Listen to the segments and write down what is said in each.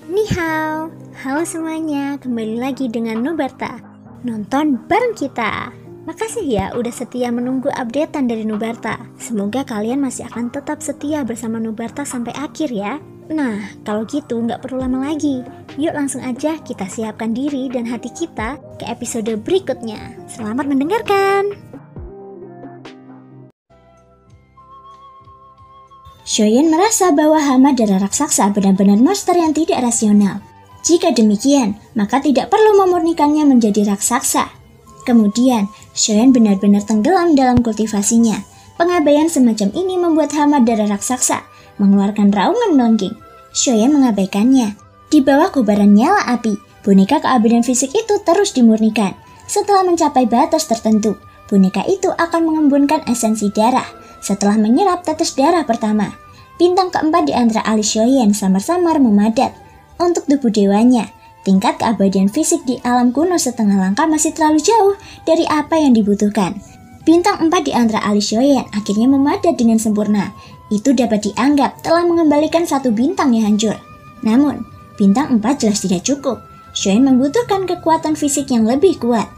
Ni hao, halo semuanya, kembali lagi dengan Nubarta. Nonton bareng kita. Makasih ya udah setia menunggu updatean dari Nubarta. Semoga kalian masih akan tetap setia bersama Nubarta sampai akhir ya. Nah, kalau gitu nggak perlu lama lagi. Yuk langsung aja kita siapkan diri dan hati kita ke episode berikutnya. Selamat mendengarkan. Shoyen merasa bahwa hama darah raksasa benar-benar monster yang tidak rasional. Jika demikian, maka tidak perlu memurnikannya menjadi raksasa. Kemudian, Shoyen benar-benar tenggelam dalam kultivasinya. Pengabaian semacam ini membuat hama darah raksasa mengeluarkan raungan melengking. Shoyen mengabaikannya. Di bawah kobaran nyala api, boneka keabadian fisik itu terus dimurnikan. Setelah mencapai batas tertentu, boneka itu akan mengembunkan esensi darah. Setelah menyerap tetes darah pertama, bintang keempat di antara alis Shoyen samar-samar memadat. Untuk tubuh dewanya, tingkat keabadian fisik di alam kuno setengah langkah masih terlalu jauh dari apa yang dibutuhkan. Bintang 4 di antara alis Shoyen akhirnya memadat dengan sempurna. Itu dapat dianggap telah mengembalikan satu bintang yang hancur. Namun, bintang 4 jelas tidak cukup. Shoyen membutuhkan kekuatan fisik yang lebih kuat.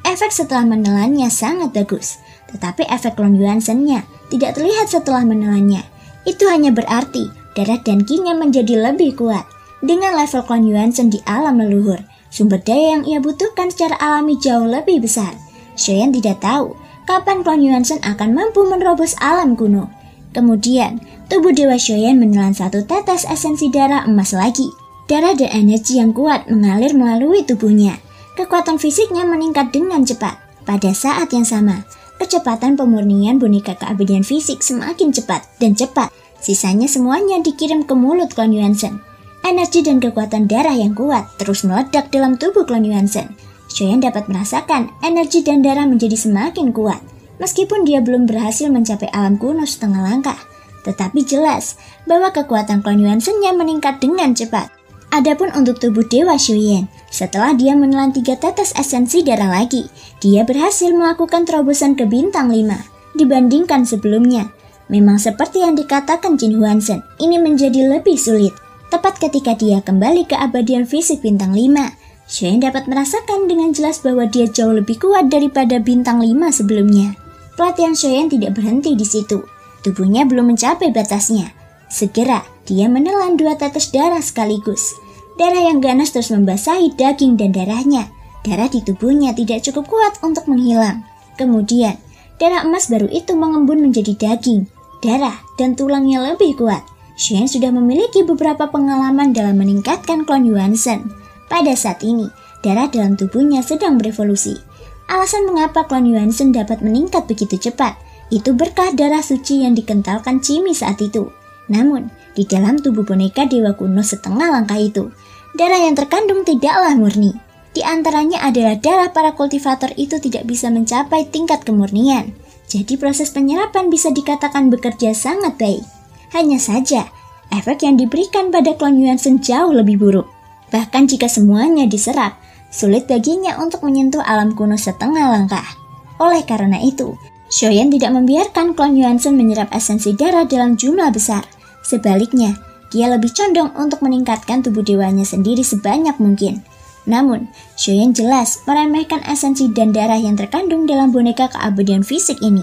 Efek setelah menelannya sangat bagus, tetapi efek Clone Yuansen-nya tidak terlihat setelah menelannya. Itu hanya berarti darah dan ki-nya menjadi lebih kuat. Dengan level Clone Yuansen di alam leluhur, sumber daya yang ia butuhkan secara alami jauh lebih besar. Shoyen tidak tahu kapan Clone Yuansen akan mampu menerobos alam kuno. Kemudian, tubuh Dewa Shoyen menelan satu tetes esensi darah emas lagi. Darah dan energi yang kuat mengalir melalui tubuhnya. Kekuatan fisiknya meningkat dengan cepat. Pada saat yang sama, kecepatan pemurnian boneka keabadian fisik semakin cepat dan cepat. Sisanya semuanya dikirim ke mulut Clone Yuansen. Energi dan kekuatan darah yang kuat terus meledak dalam tubuh Clone Yuansen. Shoyen dapat merasakan energi dan darah menjadi semakin kuat. Meskipun dia belum berhasil mencapai alam kuno setengah langkah, tetapi jelas bahwa kekuatan Clone Yuansen-nya meningkat dengan cepat. Adapun untuk tubuh Dewa Shoyen, setelah dia menelan 3 tetes esensi darah lagi, dia berhasil melakukan terobosan ke bintang 5 dibandingkan sebelumnya. Memang seperti yang dikatakan Jin Huansen, ini menjadi lebih sulit. Tepat ketika dia kembali ke abadian fisik bintang 5, Shoyen dapat merasakan dengan jelas bahwa dia jauh lebih kuat daripada bintang 5 sebelumnya. Pelatihan Shoyen tidak berhenti di situ. Tubuhnya belum mencapai batasnya. Segera, dia menelan 2 tetes darah sekaligus. Darah yang ganas terus membasahi daging dan darahnya. Darah di tubuhnya tidak cukup kuat untuk menghilang. Kemudian, darah emas baru itu mengembun menjadi daging, darah, dan tulangnya lebih kuat. Shoyen sudah memiliki beberapa pengalaman dalam meningkatkan Clone Yuansen. Pada saat ini, darah dalam tubuhnya sedang berevolusi. Alasan mengapa Clone Yuansen dapat meningkat begitu cepat, itu berkah darah suci yang dikentalkan Chimi saat itu. Namun, di dalam tubuh boneka dewa kuno setengah langkah itu, darah yang terkandung tidaklah murni. Di antaranya adalah darah para kultivator itu tidak bisa mencapai tingkat kemurnian. Jadi proses penyerapan bisa dikatakan bekerja sangat baik. Hanya saja, efek yang diberikan pada Clone Yuansen jauh lebih buruk. Bahkan jika semuanya diserap, sulit baginya untuk menyentuh alam kuno setengah langkah. Oleh karena itu, Shoyen tidak membiarkan Clone Yuansen menyerap esensi darah dalam jumlah besar. Sebaliknya, dia lebih condong untuk meningkatkan tubuh dewanya sendiri sebanyak mungkin. Namun, Shoyen jelas meremehkan esensi dan darah yang terkandung dalam boneka keabadian fisik ini.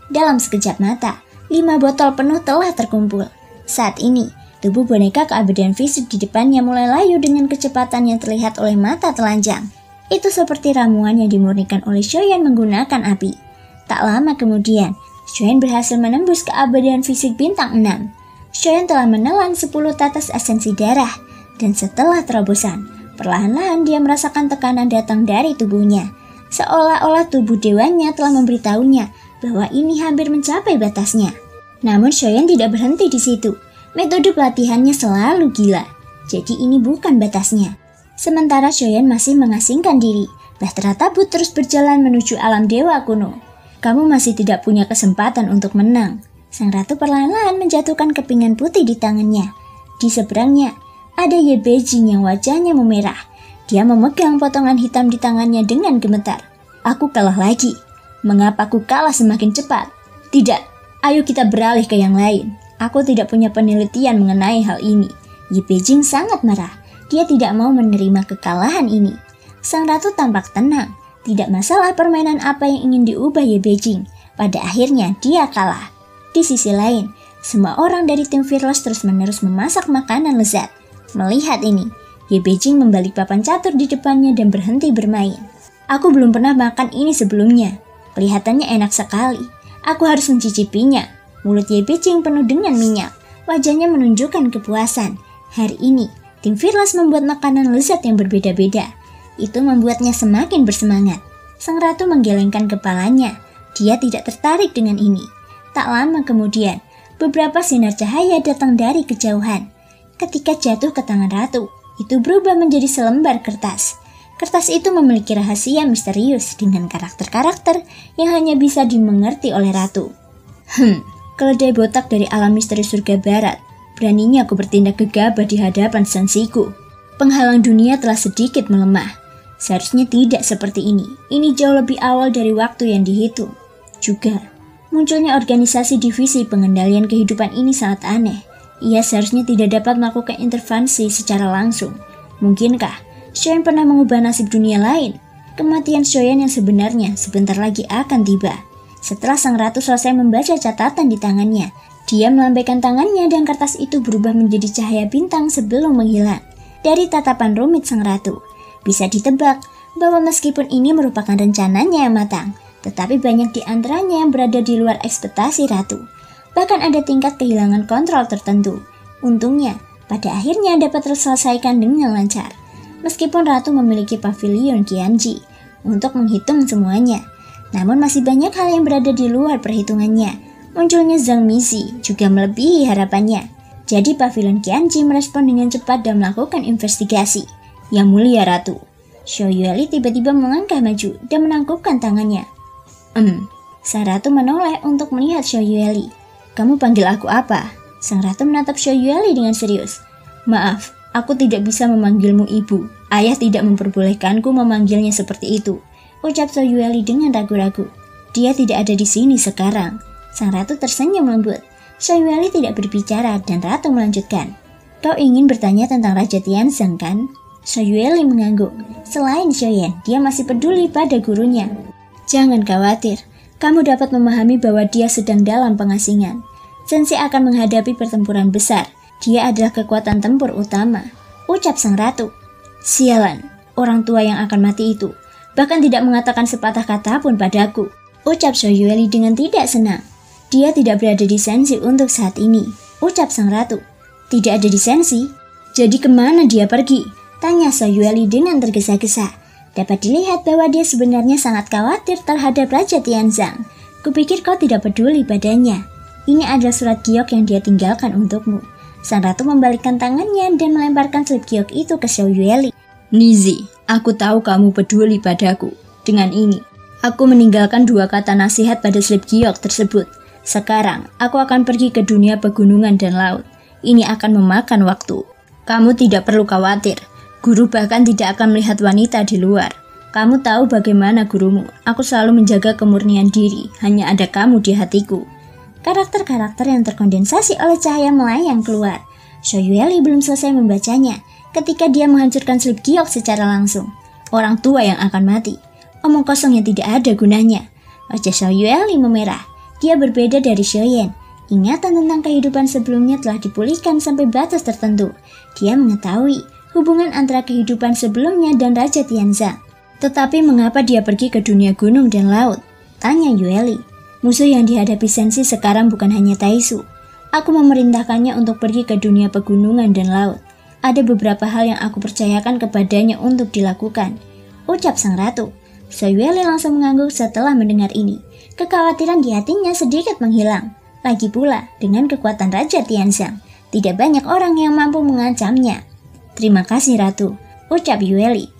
Dalam sekejap mata, 5 botol penuh telah terkumpul. Saat ini, tubuh boneka keabadian fisik di depannya mulai layu dengan kecepatan yang terlihat oleh mata telanjang. Itu seperti ramuan yang dimurnikan oleh Shoyen menggunakan api. Tak lama kemudian, Shoyen berhasil menembus keabadian fisik bintang 6. Shoyen telah menelan 10 tetes esensi darah, dan setelah terobosan, perlahan-lahan dia merasakan tekanan datang dari tubuhnya. Seolah-olah tubuh dewanya telah memberitahunya bahwa ini hampir mencapai batasnya. Namun Shoyen tidak berhenti di situ. Metode pelatihannya selalu gila, jadi ini bukan batasnya. Sementara Shoyen masih mengasingkan diri, Bahtera Tabut terus berjalan menuju alam dewa kuno. Kamu masih tidak punya kesempatan untuk menang. Sang ratu perlahan-lahan menjatuhkan kepingan putih di tangannya. Di seberangnya, ada Ye Beijing yang wajahnya memerah. Dia memegang potongan hitam di tangannya dengan gemetar. Aku kalah lagi. Mengapa aku kalah semakin cepat? Tidak, ayo kita beralih ke yang lain. Aku tidak punya penelitian mengenai hal ini. Ye Beijing sangat marah. Dia tidak mau menerima kekalahan ini. Sang ratu tampak tenang. Tidak masalah permainan apa yang ingin diubah Ye Beijing. Pada akhirnya dia kalah. Di sisi lain, semua orang dari tim Fearless terus-menerus memasak makanan lezat. Melihat ini, Ye Beijing membalik papan catur di depannya dan berhenti bermain. Aku belum pernah makan ini sebelumnya. Kelihatannya enak sekali. Aku harus mencicipinya. Mulut Ye Beijing penuh dengan minyak. Wajahnya menunjukkan kepuasan. Hari ini, tim Fearless membuat makanan lezat yang berbeda-beda. Itu membuatnya semakin bersemangat. Sang ratu menggelengkan kepalanya. Dia tidak tertarik dengan ini. Tak lama kemudian, beberapa sinar cahaya datang dari kejauhan. Ketika jatuh ke tangan ratu, itu berubah menjadi selembar kertas. Kertas itu memiliki rahasia misterius dengan karakter-karakter yang hanya bisa dimengerti oleh ratu. Keledai botak dari alam misteri surga barat. Beraninya aku bertindak gegabah di hadapan Sansiku. Penghalang dunia telah sedikit melemah. Seharusnya tidak seperti ini. Ini jauh lebih awal dari waktu yang dihitung. Juga, munculnya organisasi divisi pengendalian kehidupan ini sangat aneh. Ia seharusnya tidak dapat melakukan intervensi secara langsung. Mungkinkah Shoyan pernah mengubah nasib dunia lain? Kematian Shoyan yang sebenarnya sebentar lagi akan tiba. Setelah sang ratu selesai membaca catatan di tangannya, dia melambaikan tangannya dan kertas itu berubah menjadi cahaya bintang sebelum menghilang. Dari tatapan rumit sang ratu, bisa ditebak bahwa meskipun ini merupakan rencananya yang matang, tetapi banyak di antaranya yang berada di luar ekspektasi ratu. Bahkan ada tingkat kehilangan kontrol tertentu. Untungnya, pada akhirnya dapat terselesaikan dengan lancar. Meskipun ratu memiliki pavilion Qianji untuk menghitung semuanya, namun masih banyak hal yang berada di luar perhitungannya. Munculnya Zhang Mizi juga melebihi harapannya. Jadi pavilion Qianji merespon dengan cepat dan melakukan investigasi. Yang mulia ratu, Xiao Yueli tiba-tiba melangkah maju dan menangkupkan tangannya. Sang ratu menoleh untuk melihat Xiao Yueli. Kamu panggil aku apa? Sang ratu menatap Xiao Yueli dengan serius. Maaf, aku tidak bisa memanggilmu ibu. Ayah tidak memperbolehkanku memanggilnya seperti itu, ucap Xiao Yueli dengan ragu-ragu. Dia tidak ada di sini sekarang. Sang ratu tersenyum lembut. Xiao Yueli tidak berbicara dan ratu melanjutkan. Kau ingin bertanya tentang Raja Tianzang kan? Xiao Yueli mengangguk. Selain Shoyan, dia masih peduli pada gurunya. Jangan khawatir, kamu dapat memahami bahwa dia sedang dalam pengasingan. Sensei akan menghadapi pertempuran besar. Dia adalah kekuatan tempur utama, ucap sang ratu. Sialan, orang tua yang akan mati itu bahkan tidak mengatakan sepatah kata pun padaku, ucap Xiao Yueli dengan tidak senang. Dia tidak berada di Sensei untuk saat ini, ucap sang ratu. Tidak ada di Sensei? Jadi kemana dia pergi? Tanya Xiao Yueli dengan tergesa-gesa. Dapat dilihat bahwa dia sebenarnya sangat khawatir terhadap Raja Tianzang. Kupikir kau tidak peduli padanya. Ini adalah surat giok yang dia tinggalkan untukmu. Sang ratu membalikkan tangannya dan melemparkan slip giok itu ke Xiao Yueli. Nizi, aku tahu kamu peduli padaku. Dengan ini, aku meninggalkan 2 kata nasihat pada slip giok tersebut. Sekarang, aku akan pergi ke dunia pegunungan dan laut. Ini akan memakan waktu. Kamu tidak perlu khawatir. Guru bahkan tidak akan melihat wanita di luar. Kamu tahu bagaimana gurumu. Aku selalu menjaga kemurnian diri. Hanya ada kamu di hatiku. Karakter-karakter yang terkondensasi oleh cahaya melayang keluar. Xiao Yueli belum selesai membacanya ketika dia menghancurkan slip giok secara langsung. Orang tua yang akan mati. Omong kosong yang tidak ada gunanya. Wajah Xiao Yueli memerah. Dia berbeda dari Shoyan. Ingatan tentang kehidupan sebelumnya telah dipulihkan sampai batas tertentu. Dia mengetahui hubungan antara kehidupan sebelumnya dan Raja Tianzang. Tetapi mengapa dia pergi ke dunia gunung dan laut? Tanya Yueli. Musuh yang dihadapi Sensei sekarang bukan hanya Taisu. Aku memerintahkannya untuk pergi ke dunia pegunungan dan laut. Ada beberapa hal yang aku percayakan kepadanya untuk dilakukan, ucap sang ratu. Xiao Yueli langsung mengangguk setelah mendengar ini. Kekhawatiran di hatinya sedikit menghilang. Lagi pula, dengan kekuatan Raja Tianzang, tidak banyak orang yang mampu mengancamnya. Terima kasih ratu, ucap Yueli.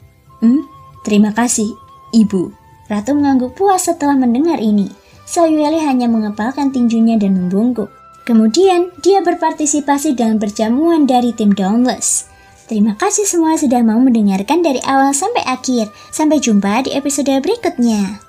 Terima kasih, ibu. Ratu mengangguk puas setelah mendengar ini. Xiao Yueli hanya mengepalkan tinjunya dan membungkuk. Kemudian, dia berpartisipasi dalam perjamuan dari tim Dauntless. Terima kasih semua sudah mau mendengarkan dari awal sampai akhir. Sampai jumpa di episode berikutnya.